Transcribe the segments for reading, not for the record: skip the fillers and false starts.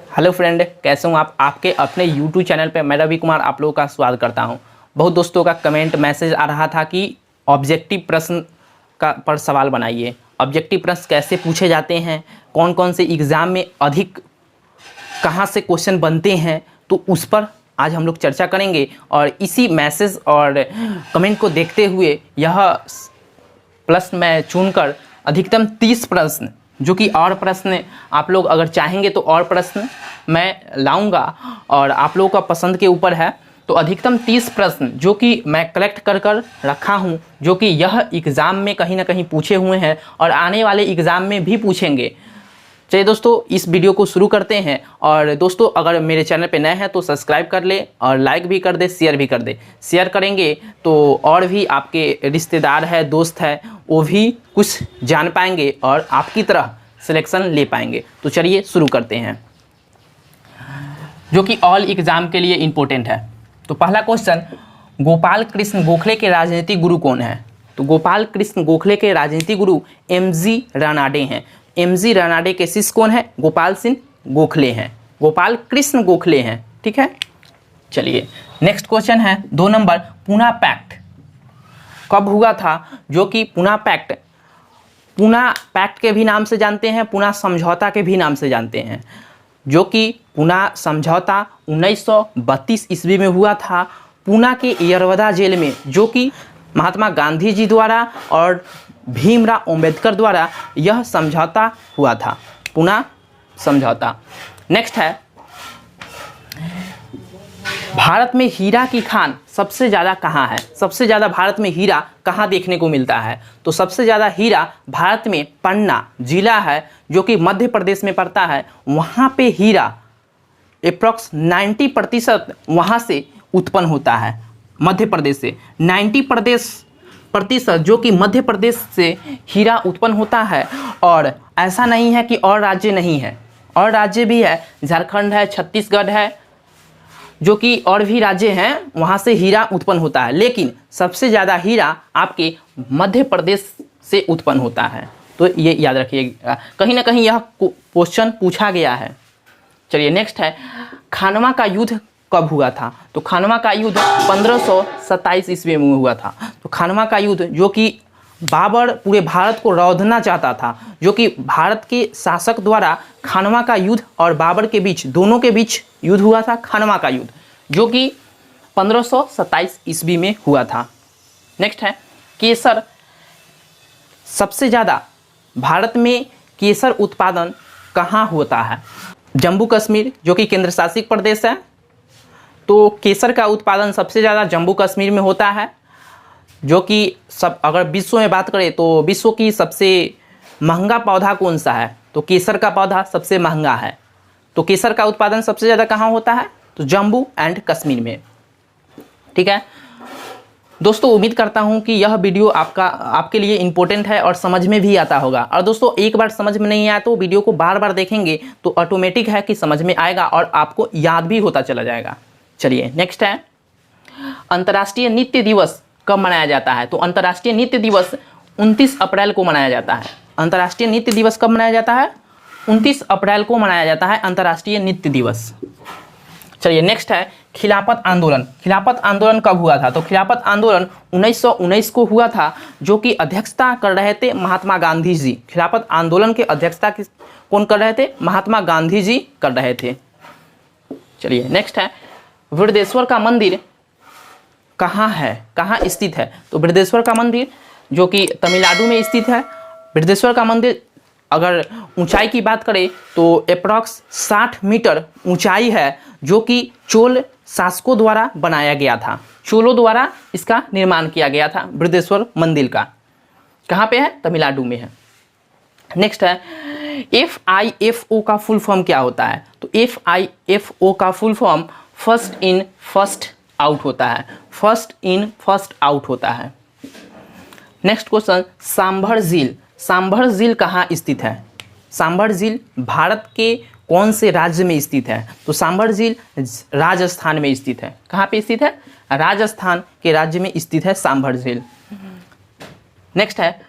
Hello friend, कैसे हूँ आप? आपके अपने यूट्यूब चैनल पे मैं रवि कुमार आप लोगों का स्वागत करता हूँ। बहुत दोस्तों का कमेंट मैसेज आ रहा था कि ऑब्जेक्टिव प्रश्न का पर सवाल बनाइए। ऑब्जेक्टिव प्रश्न कैसे पूछे जाते हैं, कौन कौन से एग्ज़ाम में अधिक कहाँ से क्वेश्चन बनते हैं, तो उस पर आज हम लोग चर्चा करेंगे। और इसी मैसेज और कमेंट को देखते हुए यह प्रश्न मैं चुनकर अधिकतम 30 प्रश्न, जो कि और प्रश्न आप लोग अगर चाहेंगे तो और प्रश्न मैं लाऊंगा और आप लोगों का पसंद के ऊपर है। तो अधिकतम 30 प्रश्न जो कि मैं कलेक्ट कर रखा हूं, जो कि यह एग्ज़ाम में कहीं ना कहीं पूछे हुए हैं और आने वाले एग्ज़ाम में भी पूछेंगे। चलिए दोस्तों, इस वीडियो को शुरू करते हैं। और दोस्तों, अगर मेरे चैनल पे नए हैं तो सब्सक्राइब कर ले और लाइक भी कर दे, शेयर भी कर दे। शेयर करेंगे तो और भी आपके रिश्तेदार है, दोस्त है, वो भी कुछ जान पाएंगे और आपकी तरह सिलेक्शन ले पाएंगे। तो चलिए शुरू करते हैं, जो कि ऑल एग्ज़ाम के लिए इम्पोर्टेंट है। तो पहला क्वेश्चन, गोपाल कृष्ण गोखले के राजनीतिक गुरु कौन है? तो गोपाल कृष्ण गोखले के राजनीतिक गुरु एमजी रानाडे हैं। एमजी रानाडे के शिष्य कौन है? गोपाल सिंह गोखले हैं, गोपाल कृष्ण गोखले हैं। ठीक है, चलिए नेक्स्ट क्वेश्चन है 2 नंबर, पूना पैक्ट कब हुआ था? जो कि पूना पैक्ट के भी नाम से जानते हैं, पूना समझौता के भी नाम से जानते हैं। जो कि पूना समझौता 1932 ईस्वी में हुआ था, पूना के यरवदा जेल में, जो कि महात्मा गांधी जी द्वारा और भीमराव अंबेडकर द्वारा यह समझौता हुआ था, पूना समझौता। नेक्स्ट है, भारत में हीरा की खान सबसे ज़्यादा कहाँ है? सबसे ज़्यादा भारत में हीरा कहाँ देखने को मिलता है? तो सबसे ज़्यादा हीरा भारत में पन्ना जिला है, जो कि मध्य प्रदेश में पड़ता है। वहाँ पे हीरा अप्रॉक्स 90% वहाँ से उत्पन्न होता है, मध्य प्रदेश से। 90% जो कि मध्य प्रदेश से हीरा उत्पन्न होता है। और ऐसा नहीं है कि और राज्य नहीं है, और राज्य भी है, झारखंड है, छत्तीसगढ़ है, जो कि और भी राज्य हैं, वहाँ से हीरा उत्पन्न होता है। लेकिन सबसे ज़्यादा हीरा आपके मध्य प्रदेश से उत्पन्न होता है। तो ये याद रखिएगा, कहीं ना कहीं यह क्वेश्चन पूछा गया है। चलिए नेक्स्ट है, खानवा का युद्ध कब हुआ था? तो खानवा का युद्ध 1527 ईस्वी में हुआ था। तो खानवा का युद्ध, जो कि बाबर पूरे भारत को रौंदना चाहता था, जो कि भारत के शासक द्वारा खानवा का युद्ध और बाबर के बीच, दोनों के बीच युद्ध हुआ था, खानवा का युद्ध, जो कि 1527 ईस्वी में हुआ था। नेक्स्ट है, केसर सबसे ज़्यादा भारत में केसर उत्पादन कहाँ होता है? जम्मू कश्मीर, जो कि केंद्र शासित प्रदेश है। तो केसर का उत्पादन सबसे ज़्यादा जम्मू कश्मीर में होता है। जो कि सब अगर विश्व में बात करें तो विश्व की सबसे महंगा पौधा कौन सा है? तो केसर का पौधा सबसे महंगा है। तो केसर का उत्पादन सबसे ज़्यादा कहाँ होता है? तो जम्मू एंड कश्मीर में। ठीक है दोस्तों, उम्मीद करता हूँ कि यह वीडियो आपके लिए इम्पोर्टेंट है और समझ में भी आता होगा। और दोस्तों, एक बार समझ में नहीं आया तो वीडियो को बार बार देखेंगे तो ऑटोमेटिक है कि समझ में आएगा और आपको याद भी होता चला जाएगा। चलिए नेक्स्ट है, अंतर्राष्ट्रीय नृत्य दिवस कब मनाया जाता है? तो अंतर्राष्ट्रीय नृत्य दिवस 29 अप्रैल को मनाया जाता है। अंतर्राष्ट्रीय नृत्य दिवस कब मनाया जाता है? 29 अप्रैल को मनाया जाता है अंतर्राष्ट्रीय नृत्य दिवस। चलिए नेक्स्ट है, खिलाफत आंदोलन। खिलाफत आंदोलन कब हुआ था? तो खिलाफत आंदोलन 1919 को हुआ था, जो कि अध्यक्षता कर रहे थे महात्मा गांधी जी। खिलाफत आंदोलन के अध्यक्षता कौन कर रहे थे? महात्मा गांधी जी कर रहे थे। चलिए नेक्स्ट है, वृद्धेश्वर का मंदिर कहाँ है, कहाँ स्थित है? तो वृद्धेश्वर का मंदिर, जो कि तमिलनाडु में स्थित है। वृद्धेश्वर का मंदिर अगर ऊंचाई की बात करें तो अप्रॉक्स 60 मीटर ऊंचाई है, जो कि चोल शासकों द्वारा बनाया गया था। चोलों द्वारा इसका निर्माण किया गया था वृद्धेश्वर मंदिर का। कहाँ पे है? तमिलनाडु में है। नेक्स्ट है, FIFO का फुल फॉर्म क्या होता है? तो FIFO का full form first in first out होता है। फर्स्ट इन फर्स्ट आउट होता है। नेक्स्ट क्वेश्चन, सांभर झील। सांभर झील कहाँ स्थित है? सांभर झील भारत के कौन से राज्य में स्थित है? तो सांभर झील राजस्थान में स्थित है। कहाँ पे स्थित है? राजस्थान के राज्य में स्थित है सांभर झील। नेक्स्ट है,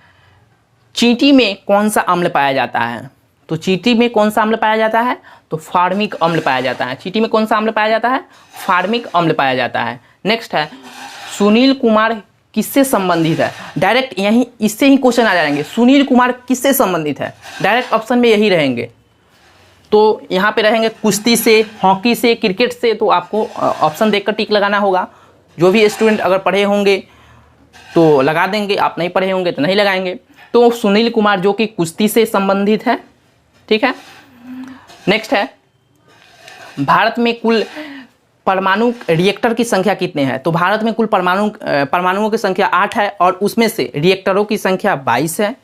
चींटी में कौन सा अम्ल पाया जाता है? तो चींटी में कौन सा अम्ल पाया जाता है? तो फार्मिक अम्ल पाया जाता है। चींटी में कौन सा अम्ल पाया जाता है? फार्मिक अम्ल पाया जाता है। नेक्स्ट है सुनील कुमार किससे संबंधित है? डायरेक्ट यहीं इससे ही क्वेश्चन आ जाएंगे। सुनील कुमार किससे संबंधित है? डायरेक्ट ऑप्शन में यही रहेंगे। तो यहाँ पे रहेंगे कुश्ती से, हॉकी से, क्रिकेट से, तो आपको ऑप्शन देखकर टिक लगाना होगा। जो भी स्टूडेंट अगर पढ़े होंगे तो लगा देंगे, आप नहीं पढ़े होंगे तो नहीं लगाएंगे। तो सुनील कुमार जो कि कुश्ती से संबंधित है, ठीक है। नेक्स्ट है भारत में कुल परमाणु रिएक्टर की संख्या कितने हैं? तो भारत में कुल परमाणुओं की संख्या 8 है और उसमें से रिएक्टरों की संख्या 22 है।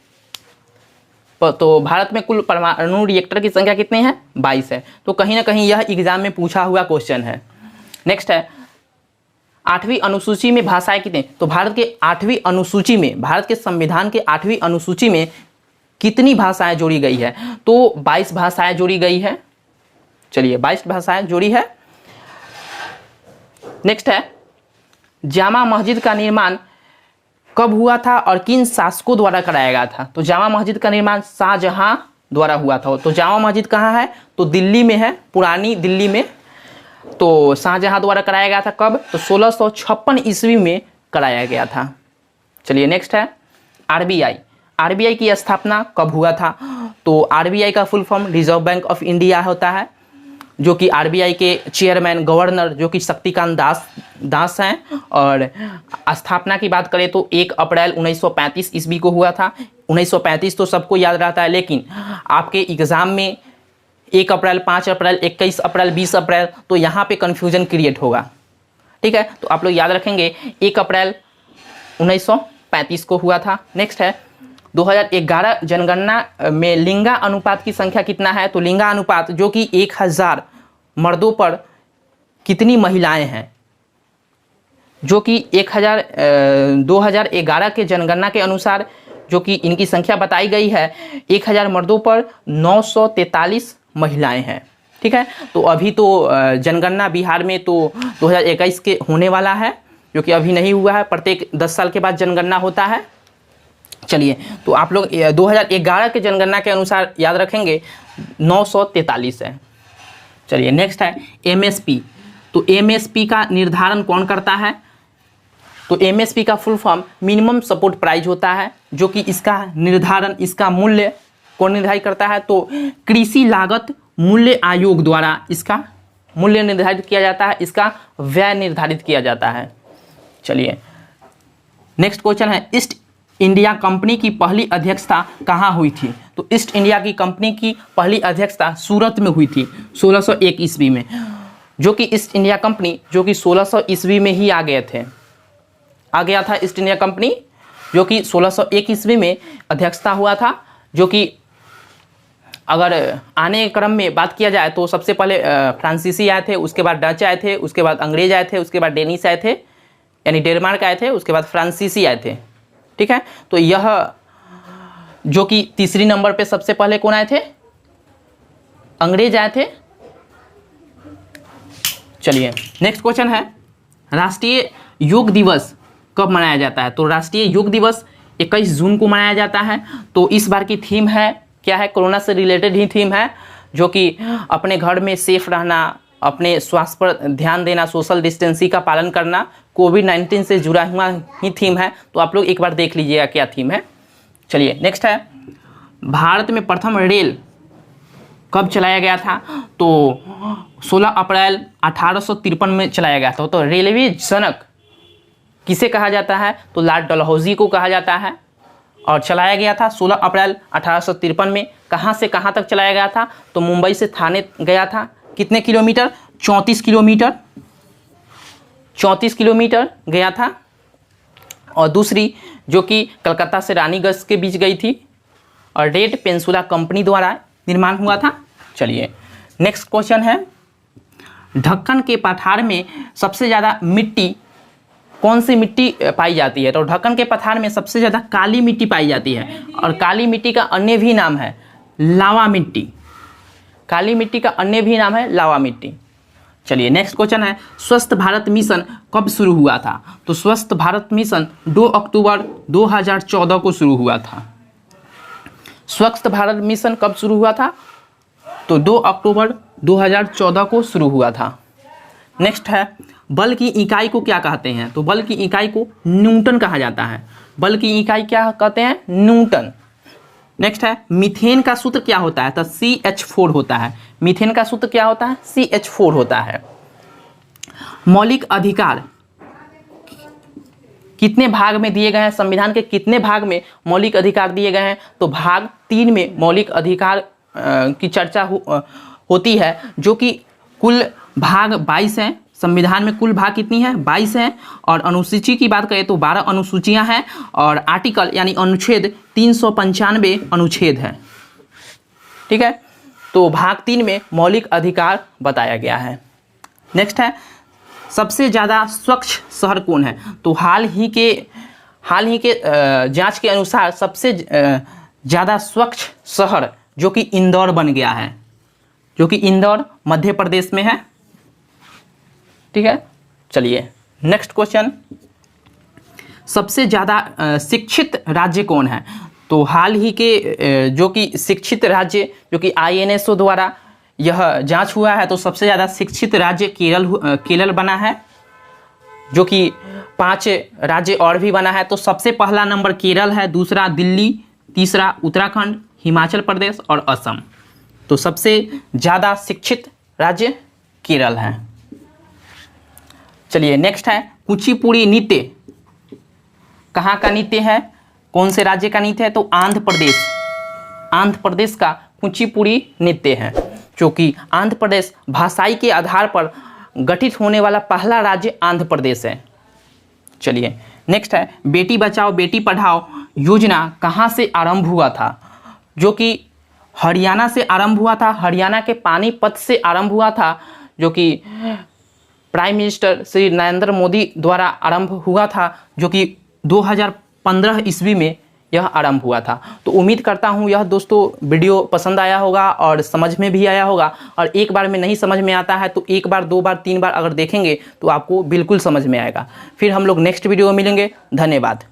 तो भारत में कुल परमाणु रिएक्टर की संख्या कितनी है? 22 है। तो कहीं ना कहीं यह एग्जाम में पूछा हुआ क्वेश्चन है। नेक्स्ट है 8वीं अनुसूची में भाषाएं कितनी? तो भारत के 8वीं अनुसूची में, भारत के संविधान के 8वीं अनुसूची में कितनी भाषाएं जोड़ी गई है? तो 22 भाषाएं जोड़ी गई है। चलिए 22 भाषाएं जोड़ी है। नेक्स्ट है जामा मस्जिद का निर्माण कब हुआ था और किन शासकों द्वारा कराया गया था? तो जामा मस्जिद का निर्माण शाहजहां द्वारा हुआ था। तो जामा मस्जिद कहाँ है? तो दिल्ली में है, पुरानी दिल्ली में। तो शाहजहां द्वारा कराया गया था कब? तो 1656 ईस्वी में कराया गया था। चलिए नेक्स्ट है आरबीआई। आरबीआई की स्थापना कब हुआ था? तो आरबीआई का full form reserve bank of India होता है, जो कि आरबीआई के चेयरमैन गवर्नर जो कि शक्तिकांत दास हैं। और स्थापना की बात करें तो 1 अप्रैल 1935 ईस्वी को हुआ था। 1935 तो सबको याद रहता है, लेकिन आपके एग्ज़ाम में 1 अप्रैल, 5 अप्रैल, 21 अप्रैल, 20 अप्रैल, तो यहाँ पे कन्फ्यूजन क्रिएट होगा, ठीक है। तो आप लोग याद रखेंगे 1 अप्रैल 1935 को हुआ था। नेक्स्ट है 2011 जनगणना में लिंगा अनुपात की संख्या कितना है? तो लिंगा अनुपात जो कि 1000 मर्दों पर कितनी महिलाएं हैं? जो कि 2011 के जनगणना के अनुसार जो कि इनकी संख्या बताई गई है 1000 मर्दों पर 943 महिलाएं हैं, ठीक है। तो अभी तो जनगणना बिहार में तो 2021 के होने वाला है, जो कि अभी नहीं हुआ है। प्रत्येक 10 साल के बाद जनगणना होता है। चलिए तो आप लोग 2011 के जनगणना के अनुसार याद रखेंगे 943 है। चलिए नेक्स्ट है एमएसपी। तो एमएसपी का निर्धारण कौन करता है? तो एमएसपी का full form minimum support price होता है, जो कि इसका निर्धारण, इसका मूल्य कौन निर्धारित करता है? तो कृषि लागत मूल्य आयोग द्वारा इसका मूल्य निर्धारित किया जाता है, इसका व्यय निर्धारित किया जाता है। चलिए नेक्स्ट क्वेश्चन है ईस्ट इंडिया कंपनी की पहली अध्यक्षता कहाँ हुई थी? तो ईस्ट इंडिया की कंपनी की पहली अध्यक्षता सूरत में हुई थी 1601 ईस्वी में, जो कि ईस्ट इंडिया कंपनी जो कि 1600 ईस्वी में ही आ गया था ईस्ट इंडिया कंपनी, जो कि 1601 ईस्वी में अध्यक्षता हुआ था। जो कि अगर आने के क्रम में बात किया जाए तो सबसे पहले फ्रांसीसी आए थे, उसके बाद डच आए थे, उसके बाद अंग्रेज आए थे, उसके बाद डेनिश आए थे, यानी डेनमार्क आए थे, उसके बाद फ्रांसीसी आए थे, ठीक है। तो यह जो कि तीसरी नंबर पे सबसे पहले कौन आए थे? अंग्रेज आए थे। चलिए नेक्स्ट क्वेश्चन है राष्ट्रीय योग दिवस कब मनाया जाता है? तो राष्ट्रीय योग दिवस 21 जून को मनाया जाता है। तो इस बार की थीम है क्या है? कोरोना से रिलेटेड ही थीम है, जो कि अपने घर में सेफ रहना, अपने स्वास्थ्य पर ध्यान देना, सोशल डिस्टेंसिंग का पालन करना, कोविड-19 से जुड़ा हुआ ही थीम है। तो आप लोग एक बार देख लीजिएगा क्या थीम है। चलिए नेक्स्ट है भारत में प्रथम रेल कब चलाया गया था? तो 16 अप्रैल 1853 में चलाया गया था। तो रेलवे जनक किसे कहा जाता है? तो लॉर्ड डलहौजी को कहा जाता है। और चलाया गया था 16 अप्रैल 1853 में। कहाँ से कहाँ तक चलाया गया था? तो मुंबई से थाने गया था। कितने किलोमीटर? 34 किलोमीटर, 34 किलोमीटर गया था। और दूसरी जो कि कलकत्ता से रानीगंज के बीच गई थी और रेड पेंसुला कंपनी द्वारा निर्माण हुआ था। चलिए नेक्स्ट क्वेश्चन है ढक्कन के पठार में सबसे ज़्यादा मिट्टी कौन सी मिट्टी पाई जाती है? तो ढक्कन के पठार में सबसे ज़्यादा काली मिट्टी पाई जाती है, और काली मिट्टी का अन्य भी नाम है लावा मिट्टी। काली मिट्टी का अन्य भी नाम है लावा मिट्टी। चलिए नेक्स्ट क्वेश्चन है स्वस्थ भारत मिशन कब शुरू हुआ था? तो स्वस्थ भारत मिशन 2 अक्टूबर 2014 को शुरू हुआ था। स्वस्थ भारत मिशन कब शुरू हुआ था? तो 2 अक्टूबर 2014 को शुरू हुआ था। नेक्स्ट है, बल की इकाई को क्या कहते हैं? तो बल की इकाई को न्यूटन कहा जाता है। बल की इकाई क्या कहते हैं? न्यूटन। नेक्स्ट है, मीथेन का सूत्र क्या होता है? तो CH4 होता है। मीथेन का सूत्र क्या होता है? CH4 होता है। मौलिक अधिकार कितने भाग में दिए गए हैं? संविधान के कितने भाग में मौलिक अधिकार दिए गए हैं? तो भाग 3 में मौलिक अधिकार की चर्चा होती है, जो कि कुल भाग 22 हैं। संविधान में कुल भाग कितनी है? 22 हैं। और अनुसूची की बात करें तो 12 अनुसूचियां हैं और आर्टिकल यानी अनुच्छेद 395 अनुच्छेद है। ठीक है, तो भाग 3 में मौलिक अधिकार बताया गया है। नेक्स्ट है, सबसे ज़्यादा स्वच्छ शहर कौन है? तो हाल ही के जांच के अनुसार सबसे ज़्यादा स्वच्छ शहर जो कि इंदौर बन गया है, जो कि इंदौर मध्य प्रदेश में है। ठीक है, चलिए नेक्स्ट क्वेश्चन, सबसे ज़्यादा शिक्षित राज्य कौन है? तो हाल ही के जो कि शिक्षित राज्य जो कि INSO द्वारा यह जांच हुआ है, तो सबसे ज़्यादा शिक्षित राज्य केरल बना है, जो कि 5 राज्य और भी बना है। तो सबसे पहला नंबर केरल है, दूसरा दिल्ली, तीसरा उत्तराखंड, हिमाचल प्रदेश और असम। तो सबसे ज़्यादा शिक्षित राज्य केरल है। चलिए नेक्स्ट है, कुचिपुड़ी नृत्य कहाँ का नृत्य है? कौन से राज्य का नृत्य है? तो आंध्र प्रदेश का कुचिपुड़ी नृत्य है, जो कि आंध्र प्रदेश भाषाई के आधार पर गठित होने वाला पहला राज्य आंध्र प्रदेश है। चलिए नेक्स्ट है, बेटी बचाओ बेटी पढ़ाओ योजना कहाँ से आरंभ हुआ था? जो कि हरियाणा से आरंभ हुआ था। हरियाणा के पानीपत से आरंभ हुआ था, जो कि प्राइम मिनिस्टर श्री नरेंद्र मोदी द्वारा आरंभ हुआ था, जो कि 2015 ईस्वी में यह आरंभ हुआ था। तो उम्मीद करता हूँ यह दोस्तों वीडियो पसंद आया होगा और समझ में भी आया होगा। और एक बार में नहीं समझ में आता है तो एक बार, 2 बार, 3 बार अगर देखेंगे तो आपको बिल्कुल समझ में आएगा। फिर हम लोग नेक्स्ट वीडियो में मिलेंगे। धन्यवाद।